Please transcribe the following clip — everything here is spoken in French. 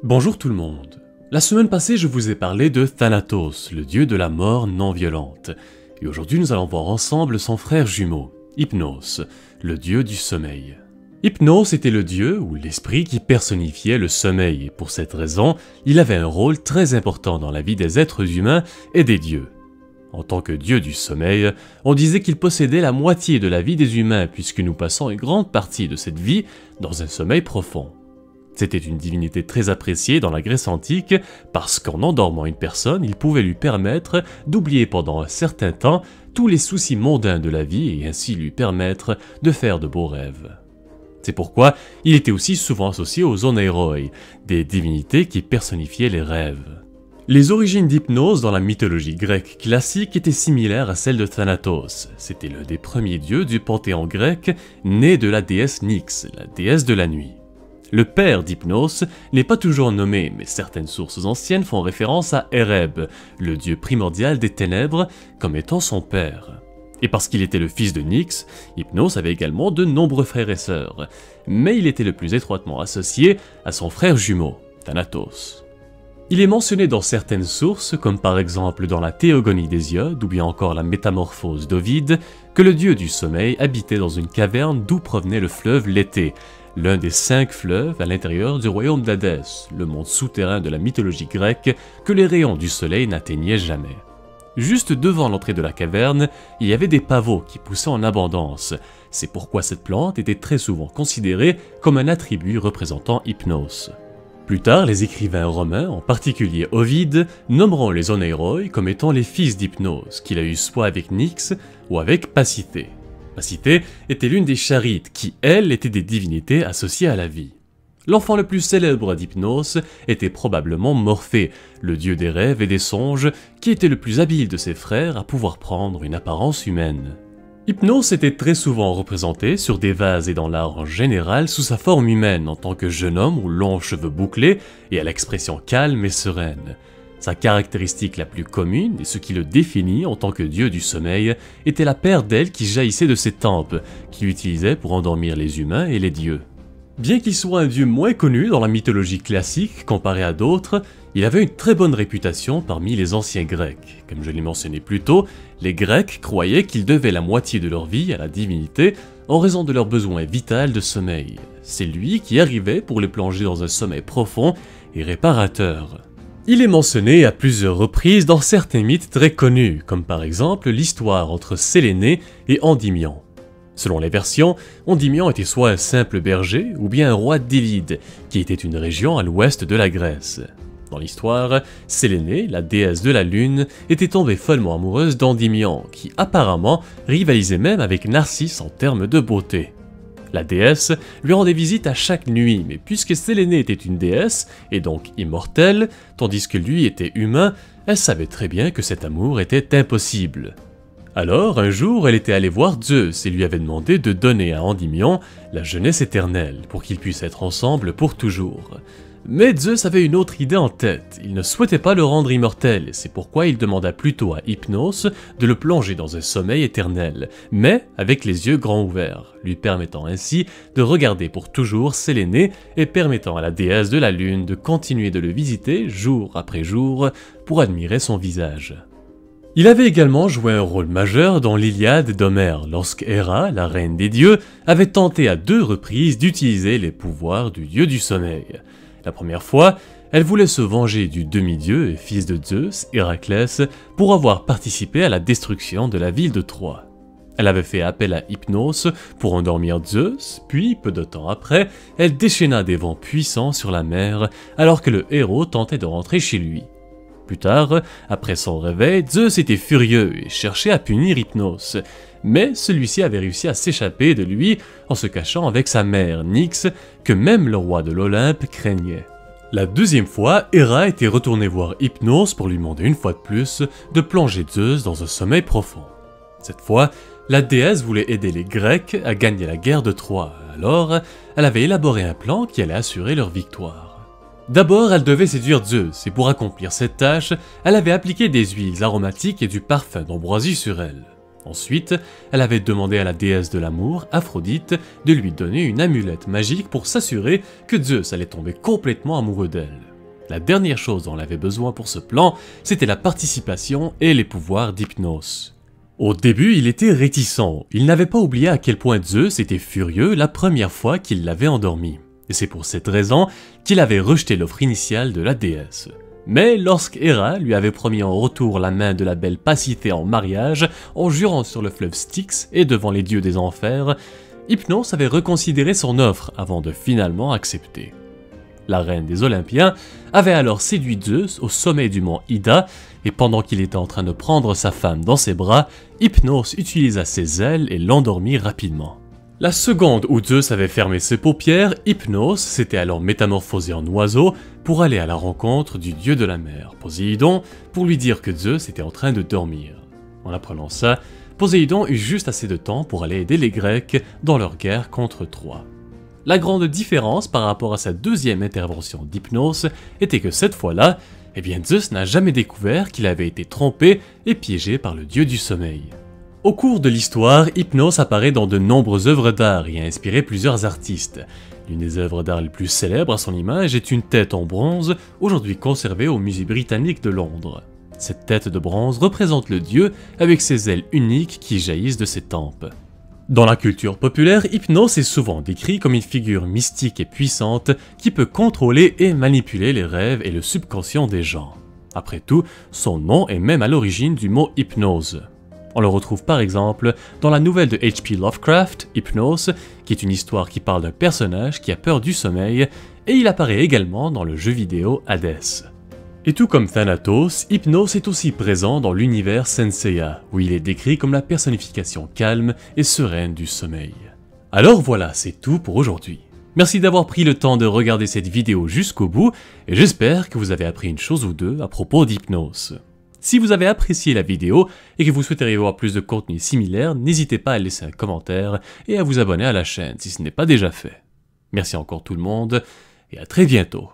Bonjour tout le monde. La semaine passée, je vous ai parlé de Thanatos, le dieu de la mort non violente. Et aujourd'hui, nous allons voir ensemble son frère jumeau, Hypnos, le dieu du sommeil. Hypnos était le dieu ou l'esprit qui personnifiait le sommeil et pour cette raison, il avait un rôle très important dans la vie des êtres humains et des dieux. En tant que dieu du sommeil, on disait qu'il possédait la moitié de la vie des humains puisque nous passons une grande partie de cette vie dans un sommeil profond. C'était une divinité très appréciée dans la Grèce antique parce qu'en endormant une personne, il pouvait lui permettre d'oublier pendant un certain temps tous les soucis mondains de la vie et ainsi lui permettre de faire de beaux rêves. C'est pourquoi il était aussi souvent associé aux oneiroi, des divinités qui personnifiaient les rêves. Les origines d'Hypnos dans la mythologie grecque classique étaient similaires à celles de Thanatos. C'était l'un des premiers dieux du panthéon grec, né de la déesse Nyx, la déesse de la nuit. Le père d'Hypnos n'est pas toujours nommé, mais certaines sources anciennes font référence à Ereb, le dieu primordial des ténèbres, comme étant son père. Et parce qu'il était le fils de Nyx, Hypnos avait également de nombreux frères et sœurs, mais il était le plus étroitement associé à son frère jumeau, Thanatos. Il est mentionné dans certaines sources, comme par exemple dans la Théogonie d'Hésiode ou bien encore la Métamorphose d'Ovide, que le dieu du sommeil habitait dans une caverne d'où provenait le fleuve Léthé, l'un des 5 fleuves à l'intérieur du royaume d'Hadès, le monde souterrain de la mythologie grecque que les rayons du soleil n'atteignaient jamais. Juste devant l'entrée de la caverne, il y avait des pavots qui poussaient en abondance. C'est pourquoi cette plante était très souvent considérée comme un attribut représentant Hypnos. Plus tard, les écrivains romains, en particulier Ovide, nommeront les oneiroi comme étant les fils d'Hypnos, qu'il a eu soit avec Nyx ou avec Pasithée. Pasithée était l'une des charites qui, elles, étaient des divinités associées à la vie. L'enfant le plus célèbre d'Hypnos était probablement Morphée, le dieu des rêves et des songes, qui était le plus habile de ses frères à pouvoir prendre une apparence humaine. Hypnos était très souvent représenté sur des vases et dans l'art en général sous sa forme humaine en tant que jeune homme aux longs cheveux bouclés et à l'expression calme et sereine. Sa caractéristique la plus commune, et ce qui le définit en tant que dieu du sommeil, était la paire d'ailes qui jaillissait de ses tempes, qu'il utilisait pour endormir les humains et les dieux. Bien qu'il soit un dieu moins connu dans la mythologie classique comparé à d'autres, il avait une très bonne réputation parmi les anciens Grecs. Comme je l'ai mentionné plus tôt, les Grecs croyaient qu'ils devaient la moitié de leur vie à la divinité en raison de leur besoin vital de sommeil. C'est lui qui arrivait pour les plonger dans un sommeil profond et réparateur. Il est mentionné à plusieurs reprises dans certains mythes très connus, comme par exemple l'histoire entre Séléné et Endymion. Selon les versions, Endymion était soit un simple berger ou bien un roi d'Élide, qui était une région à l'ouest de la Grèce. Dans l'histoire, Séléné, la déesse de la lune, était tombée follement amoureuse d'Endymion, qui apparemment rivalisait même avec Narcisse en termes de beauté. La déesse lui rendait visite à chaque nuit, mais puisque Séléné était une déesse, et donc immortelle, tandis que lui était humain, elle savait très bien que cet amour était impossible. Alors, un jour, elle était allée voir Zeus et lui avait demandé de donner à Endymion la jeunesse éternelle, pour qu'ils puissent être ensemble pour toujours. Mais Zeus avait une autre idée en tête, il ne souhaitait pas le rendre immortel, et c'est pourquoi il demanda plutôt à Hypnos de le plonger dans un sommeil éternel, mais avec les yeux grands ouverts, lui permettant ainsi de regarder pour toujours Séléné et permettant à la déesse de la lune de continuer de le visiter jour après jour pour admirer son visage. Il avait également joué un rôle majeur dans l'Iliade d'Homère lorsque Héra, la reine des dieux, avait tenté à 2 reprises d'utiliser les pouvoirs du dieu du sommeil. La première fois, elle voulait se venger du demi-dieu et fils de Zeus, Héraclès, pour avoir participé à la destruction de la ville de Troie. Elle avait fait appel à Hypnos pour endormir Zeus, puis, peu de temps après, elle déchaîna des vents puissants sur la mer alors que le héros tentait de rentrer chez lui. Plus tard, après son réveil, Zeus était furieux et cherchait à punir Hypnos, mais celui-ci avait réussi à s'échapper de lui en se cachant avec sa mère, Nyx, que même le roi de l'Olympe craignait. La deuxième fois, Héra était retournée voir Hypnos pour lui demander une fois de plus de plonger Zeus dans un sommeil profond. Cette fois, la déesse voulait aider les Grecs à gagner la guerre de Troie, alors elle avait élaboré un plan qui allait assurer leur victoire. D'abord, elle devait séduire Zeus, et pour accomplir cette tâche, elle avait appliqué des huiles aromatiques et du parfum d'ambroisie sur elle. Ensuite, elle avait demandé à la déesse de l'amour, Aphrodite, de lui donner une amulette magique pour s'assurer que Zeus allait tomber complètement amoureux d'elle. La dernière chose dont on avait besoin pour ce plan, c'était la participation et les pouvoirs d'Hypnos. Au début, il était réticent, il n'avait pas oublié à quel point Zeus était furieux la première fois qu'il l'avait endormi. Et c'est pour cette raison qu'il avait rejeté l'offre initiale de la déesse. Mais lorsque Héra lui avait promis en retour la main de la belle Pasithée en mariage, en jurant sur le fleuve Styx et devant les dieux des enfers, Hypnos avait reconsidéré son offre avant de finalement accepter. La reine des Olympiens avait alors séduit Zeus au sommet du mont Ida, et pendant qu'il était en train de prendre sa femme dans ses bras, Hypnos utilisa ses ailes et l'endormit rapidement. La seconde où Zeus avait fermé ses paupières, Hypnos s'était alors métamorphosé en oiseau pour aller à la rencontre du dieu de la mer, Poséidon, pour lui dire que Zeus était en train de dormir. En apprenant ça, Poséidon eut juste assez de temps pour aller aider les Grecs dans leur guerre contre Troie. La grande différence par rapport à sa deuxième intervention d'Hypnos était que cette fois-là, Zeus n'a jamais découvert qu'il avait été trompé et piégé par le dieu du sommeil. Au cours de l'histoire, Hypnos apparaît dans de nombreuses œuvres d'art et a inspiré plusieurs artistes. L'une des œuvres d'art les plus célèbres à son image est une tête en bronze, aujourd'hui conservée au musée britannique de Londres. Cette tête de bronze représente le dieu avec ses ailes uniques qui jaillissent de ses tempes. Dans la culture populaire, Hypnos est souvent décrit comme une figure mystique et puissante qui peut contrôler et manipuler les rêves et le subconscient des gens. Après tout, son nom est même à l'origine du mot hypnose. On le retrouve par exemple dans la nouvelle de H.P. Lovecraft, Hypnos, qui est une histoire qui parle d'un personnage qui a peur du sommeil, et il apparaît également dans le jeu vidéo Hades. Et tout comme Thanatos, Hypnos est aussi présent dans l'univers Senseiya, où il est décrit comme la personnification calme et sereine du sommeil. Alors voilà, c'est tout pour aujourd'hui. Merci d'avoir pris le temps de regarder cette vidéo jusqu'au bout, et j'espère que vous avez appris une chose ou deux à propos d'Hypnos. Si vous avez apprécié la vidéo et que vous souhaiteriez voir plus de contenu similaire, n'hésitez pas à laisser un commentaire et à vous abonner à la chaîne si ce n'est pas déjà fait. Merci encore tout le monde et à très bientôt.